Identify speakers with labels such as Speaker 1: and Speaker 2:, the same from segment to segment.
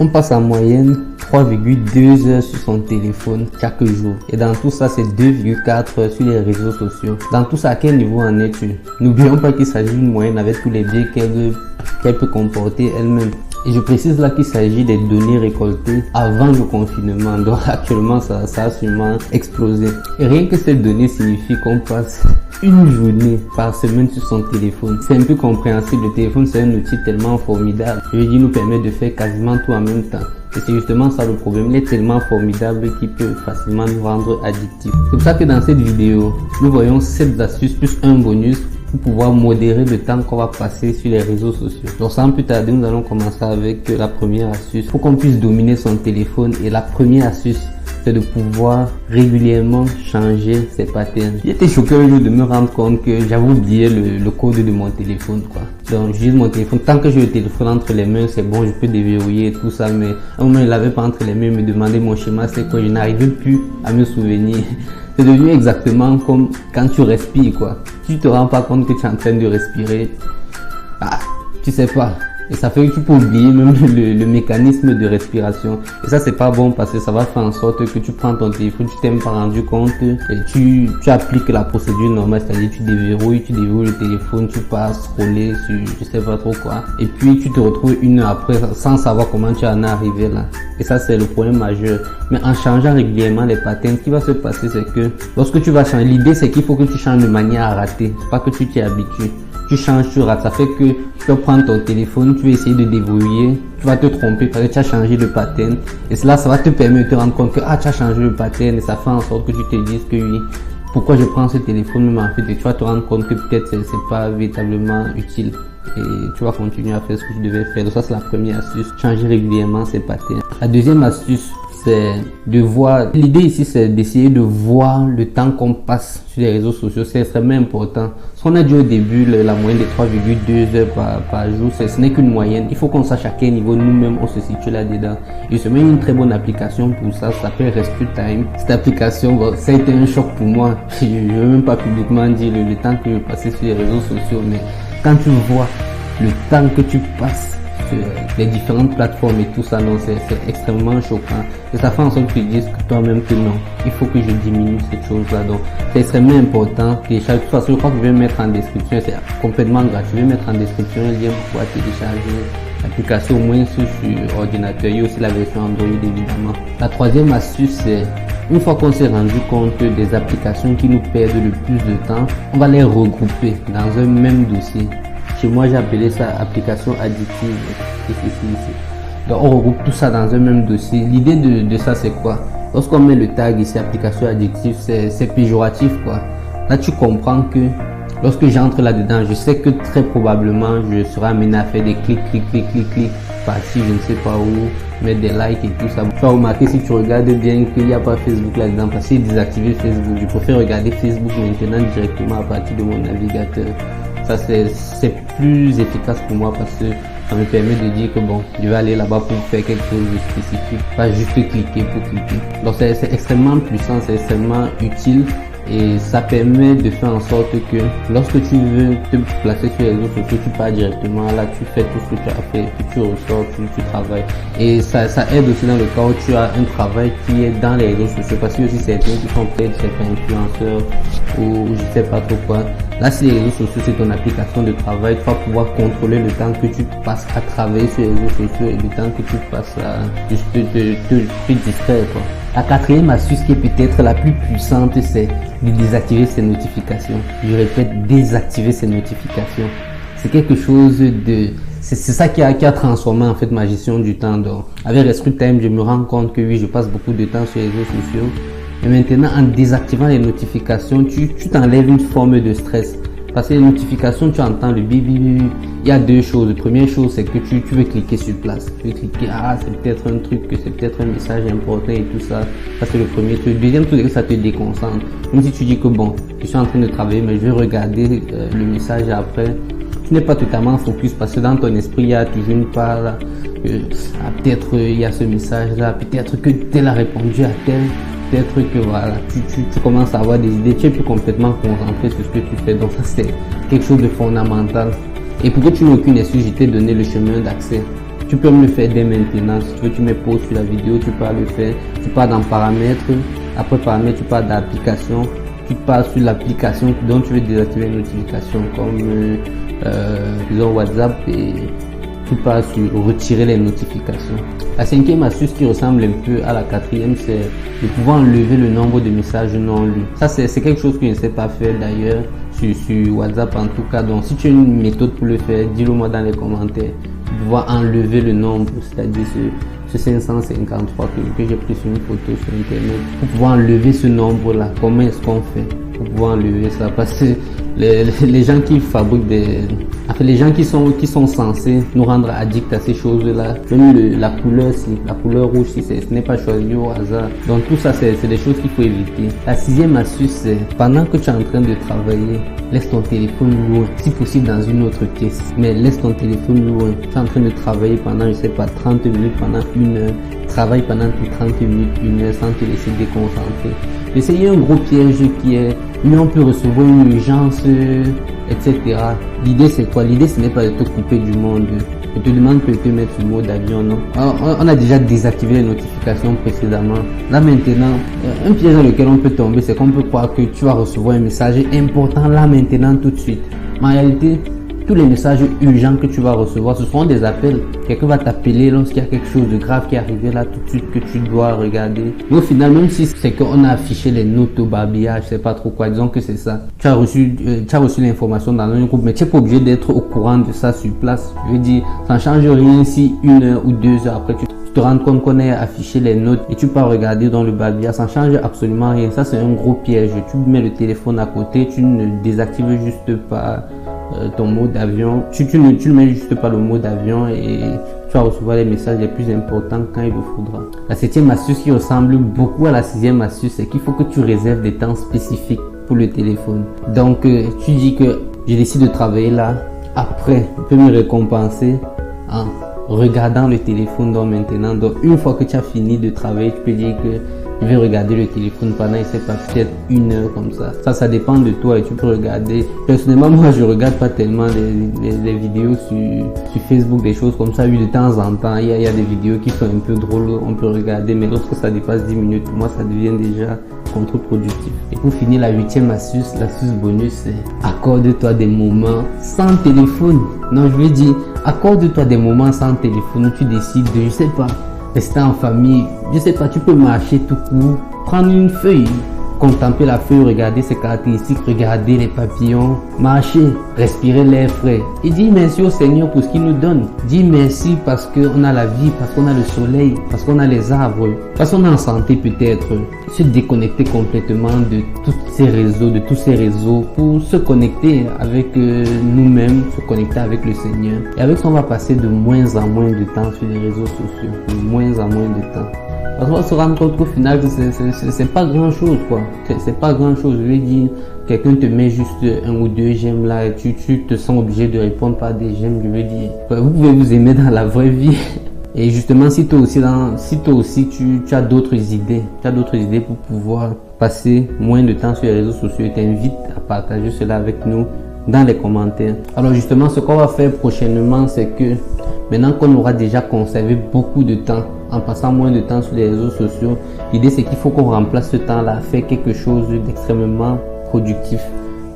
Speaker 1: On passe en moyenne 3,2 heures sur son téléphone chaque jour. Et dans tout ça, c'est 2,4 heures sur les réseaux sociaux. Dans tout ça, à quel niveau en es-tu? N'oublions pas qu'il s'agit d'une moyenne avec tous les biais qu'elle peut comporter elle-même. Et je précise là qu'il s'agit des données récoltées avant le confinement. Donc actuellement, ça a sûrement explosé. Et rien que cette donnée signifie qu'on passe une journée par semaine sur son téléphone. C'est un peu compréhensible. Le téléphone, c'est un outil tellement formidable. Je veux dire, il nous permet de faire quasiment tout en même temps. Et c'est justement ça le problème. Il est tellement formidable qu'il peut facilement nous rendre addictifs. C'est pour ça que dans cette vidéo, nous voyons 7 astuces plus un bonus pour pouvoir modérer le temps qu'on va passer sur les réseaux sociaux. Donc sans plus tarder, nous allons commencer avec la première astuce. Pour qu'on puisse dominer son téléphone, et la première astuce, c'est de pouvoir régulièrement changer ses patterns. J'étais choqué un jour de me rendre compte que j'avais oublié le code de mon téléphone, quoi. Donc j'utilise mon téléphone, tant que j'ai le téléphone entre les mains, c'est bon, je peux déverrouiller et tout ça, mais à un moment il l'avait pas entre les mains, il me demandait mon schéma, c'est quoi, je n'arrivais plus à me souvenir. C'est devenu exactement comme quand tu respires, quoi. Tu te rends pas compte que tu es en train de respirer. Ah, tu sais pas. Et ça fait que tu peux oublier même le mécanisme de respiration. Et ça, c'est pas bon parce que ça va faire en sorte que tu prends ton téléphone, tu t'es pas rendu compte, et tu appliques la procédure normale, c'est-à-dire tu déverrouilles le téléphone, tu passes scroller sur je sais pas trop quoi. Et puis tu te retrouves une heure après sans savoir comment tu en es arrivé là. Et ça, c'est le problème majeur. Mais en changeant régulièrement les patterns, ce qui va se passer, c'est que lorsque tu vas changer, l'idée c'est qu'il faut que tu changes de manière à rater, pas que tu t'y habitues. Tu changes, tu rates. Ça fait que tu vas prendre ton téléphone, tu vas essayer de débrouiller, tu vas te tromper parce que tu as changé le pattern. Et cela, ça va te permettre de te rendre compte que tu as changé le pattern, et ça fait en sorte que tu te dises que oui, pourquoi je prends ce téléphone, mais en fait, et tu vas te rendre compte que peut-être c'est pas véritablement utile. Et tu vas continuer à faire ce que tu devais faire. Donc ça, c'est la première astuce. Changer régulièrement ses patterns. La deuxième astuce, c'est de voir, l'idée ici c'est d'essayer de voir le temps qu'on passe sur les réseaux sociaux. C'est extrêmement important. Ce qu'on a dit au début, la moyenne de 3,2 heures par jour, ce n'est qu'une moyenne. Il faut qu'on sache à quel niveau nous-mêmes on se situe là-dedans. Et je mets une très bonne application pour ça, ça s'appelle RescueTime. Cette application, bon, ça a été un choc pour moi. Je ne veux même pas publiquement dire le temps que je passais sur les réseaux sociaux, mais quand tu vois le temps que tu passes sur les différentes plateformes et tout ça, non, c'est extrêmement choquant. Et ça fait en sorte que tu dises que toi-même que non, il faut que je diminue cette chose-là. Donc, c'est extrêmement important. De toute façon, je crois que je vais mettre en description, c'est complètement gratuit. Je vais mettre en description un lien pour pouvoir télécharger l'application, au moins sur ordinateur. Il y a aussi la version Android, évidemment. La troisième astuce, c'est une fois qu'on s'est rendu compte des applications qui nous perdent le plus de temps, on va les regrouper dans un même dossier. Chez moi, j'ai appelé ça application addictive. Donc, on regroupe tout ça dans un même dossier. L'idée de ça, c'est quoi? Lorsqu'on met le tag ici, application addictive, c'est péjoratif, quoi. Là, tu comprends que lorsque j'entre là-dedans, je sais que très probablement, je serai amené à faire des clics, par-ci, je ne sais pas où, mettre des likes et tout ça. Tu vas remarquer si tu regardes bien qu'il n'y a pas Facebook là-dedans, parce que j'ai désactivé Facebook. Je préfère regarder Facebook maintenant directement à partir de mon navigateur. Ça, c'est plus efficace pour moi parce que ça me permet de dire que bon, je vais aller là-bas pour faire quelque chose de spécifique, pas juste cliquer pour cliquer. Donc c'est extrêmement puissant, c'est extrêmement utile. Et ça permet de faire en sorte que lorsque tu veux te placer sur les réseaux sociaux, tu pars directement là, tu fais tout ce que tu as fait, puis tu ressors, tu travailles. Et ça aide aussi dans le cas où tu as un travail qui est dans les réseaux sociaux, parce que aussi certains qui sont peut-être certains influenceurs ou je sais pas trop quoi. Là, si les réseaux sociaux c'est ton application de travail, tu vas pouvoir contrôler le temps que tu passes à travailler sur les réseaux sociaux et le temps que tu passes à juste te distraire, quoi. La quatrième astuce qui est peut-être la plus puissante, c'est de désactiver ses notifications. Je répète, désactiver ses notifications. C'est quelque chose de... C'est ça qui a transformé en fait ma gestion du temps. Donc, avec RescueTime, je me rends compte que oui, je passe beaucoup de temps sur les réseaux sociaux. Et maintenant, en désactivant les notifications, tu t'enlèves une forme de stress. Parce que les notifications, tu entends le bip. Il y a deux choses. La première chose, c'est que tu veux cliquer sur place. Tu veux cliquer, c'est peut-être un truc, c'est peut-être un message important et tout ça. Ça, c'est le premier truc. Le deuxième truc, c'est que ça te déconcentre. Même si tu dis que bon, je suis en train de travailler, mais je vais regarder le message après. Tu n'es pas totalement focus parce que dans ton esprit, il y a toujours une part là. Peut-être il y a ce message là. Peut-être que tel a répondu à tel. Peut-être que voilà, tu commences à avoir des idées, tu es plus complètement concentré sur ce que tu fais. Donc ça, c'est quelque chose de fondamental. Et pour que tu n'aies aucune excuse, je t'ai donné le chemin d'accès. tu peux me le faire dès maintenant. Si tu veux, tu mets pause sur la vidéo, tu peux le faire. Tu pars dans paramètres. Après paramètres, tu pars dans application. Tu pars sur l'application dont tu veux désactiver les notifications comme disons WhatsApp et tu pars sur retirer les notifications. La cinquième astuce qui ressemble un peu à la quatrième, c'est de pouvoir enlever le nombre de messages non lus. Ça, c'est quelque chose que je ne sais pas faire d'ailleurs sur WhatsApp en tout cas. Donc, si tu as une méthode pour le faire, dis-le moi dans les commentaires. Pouvoir enlever le nombre, c'est-à-dire ce 553 que j'ai pris sur une photo sur internet. Pour pouvoir enlever ce nombre-là, comment est-ce qu'on fait pour pouvoir enlever ça? Parce que les gens qui fabriquent les gens qui sont censés nous rendre addicts à ces choses-là, même la couleur rouge, si ce n'est pas choisi au hasard. Donc tout ça, c'est des choses qu'il faut éviter. La sixième astuce, c'est pendant que tu es en train de travailler, laisse ton téléphone loin, si possible dans une autre pièce, mais laisse ton téléphone loin. Tu es en train de travailler pendant, je sais pas, 30 minutes, pendant une heure. Travaille pendant tes 30 minutes, une heure sans te laisser déconcentrer. Essayez un gros piège qui est, mais on peut recevoir une urgence, etc. L'idée c'est quoi? L'idée ce n'est pas de te couper du monde. Je te demande de te mettre sur mode avion, non? On a déjà désactivé les notifications précédemment. Là maintenant, un piège dans lequel on peut tomber, c'est qu'on peut croire que tu vas recevoir un message important là maintenant tout de suite. Mais en réalité, tous les messages urgents que tu vas recevoir, ce seront des appels. Quelqu'un va t'appeler lorsqu'il y a quelque chose de grave qui est arrivé là tout de suite que tu dois regarder. Mais au final, même si c'est qu'on a affiché les notes au babillage, je sais pas trop quoi, disons que c'est ça. Tu as reçu l'information dans un groupe, mais tu n'es pas obligé d'être au courant de ça sur place. Je veux dire, ça ne change rien si 1 heure ou 2 heures après tu te rends compte qu'on ait affiché les notes et tu peux regarder dans le babillage, ça ne change absolument rien. Ça c'est un gros piège. Tu mets le téléphone à côté, tu ne désactives juste pas ton mode avion, tu ne mets juste pas le mode avion et tu vas recevoir les messages les plus importants quand il le faudra. La septième astuce qui ressemble beaucoup à la sixième astuce, c'est qu'il faut que tu réserves des temps spécifiques pour le téléphone. Donc tu dis que je décide de travailler là, après tu peux me récompenser en regardant le téléphone. Donc maintenant, donc une fois que tu as fini de travailler, tu peux dire que je vais regarder le téléphone pendant, je sais pas, peut-être 1 heure comme ça. Ça dépend de toi et tu peux regarder. Personnellement, moi, je regarde pas tellement les vidéos sur Facebook, des choses comme ça. Oui, de temps en temps, il y a des vidéos qui sont un peu drôles, on peut regarder. Mais lorsque ça dépasse 10 minutes, pour moi, ça devient déjà contre-productif. Et pour finir, la huitième astuce, l'astuce bonus, c'est accorde-toi des moments sans téléphone. Non, je veux dire, accorde-toi des moments sans téléphone où tu décides de, je sais pas, rester en famille, je sais pas, tu peux marcher tout court, prendre une feuille, contempler la feuille, regarder ses caractéristiques, regarder les papillons, marcher, respirer l'air frais et dire merci au Seigneur pour ce qu'il nous donne. Dire merci parce qu'on a la vie, parce qu'on a le soleil, parce qu'on a les arbres, parce qu'on est en santé peut-être. Se déconnecter complètement de tous ces réseaux pour se connecter avec nous-mêmes, se connecter avec le Seigneur. Et avec ça, on va passer de moins en moins de temps sur les réseaux sociaux, de moins en moins de temps. Parce qu'on va se rendre compte qu'au final, c'est pas grand chose, quoi. C'est pas grand chose. Je veux dire, quelqu'un te met juste 1 ou 2 j'aime là et tu te sens obligé de répondre par des j'aime. Je veux dire, vous pouvez vous aimer dans la vraie vie. Et justement, si toi aussi tu as d'autres idées, pour pouvoir passer moins de temps sur les réseaux sociaux, je t'invite à partager cela avec nous dans les commentaires. Alors justement, ce qu'on va faire prochainement, c'est que maintenant qu'on aura déjà conservé beaucoup de temps en passant moins de temps sur les réseaux sociaux, l'idée c'est qu'il faut qu'on remplace ce temps-là à faire quelque chose d'extrêmement productif.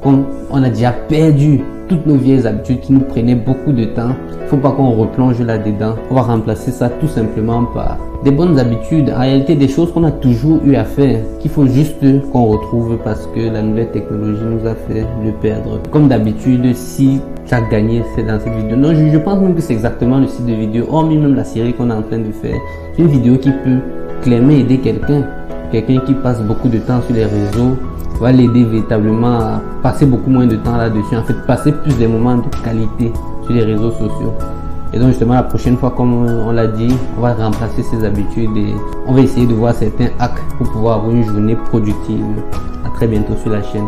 Speaker 1: On a déjà perdu toutes nos vieilles habitudes qui nous prenaient beaucoup de temps. Il ne faut pas qu'on replonge là-dedans. On va remplacer ça tout simplement par des bonnes habitudes. En réalité, des choses qu'on a toujours eu à faire, qu'il faut juste qu'on retrouve parce que la nouvelle technologie nous a fait le perdre. Comme d'habitude, si tu as gagné, c'est dans cette vidéo. Non, je pense même que c'est exactement le style de vidéo, hormis même la série qu'on est en train de faire. C'est une vidéo qui peut clairement aider quelqu'un qui passe beaucoup de temps sur les réseaux, va l'aider véritablement à passer beaucoup moins de temps là-dessus, en fait passer plus des moments de qualité sur les réseaux sociaux. Et donc justement la prochaine fois, comme on l'a dit, on va remplacer ces habitudes et on va essayer de voir certains hacks pour pouvoir avoir une journée productive. À très bientôt sur la chaîne.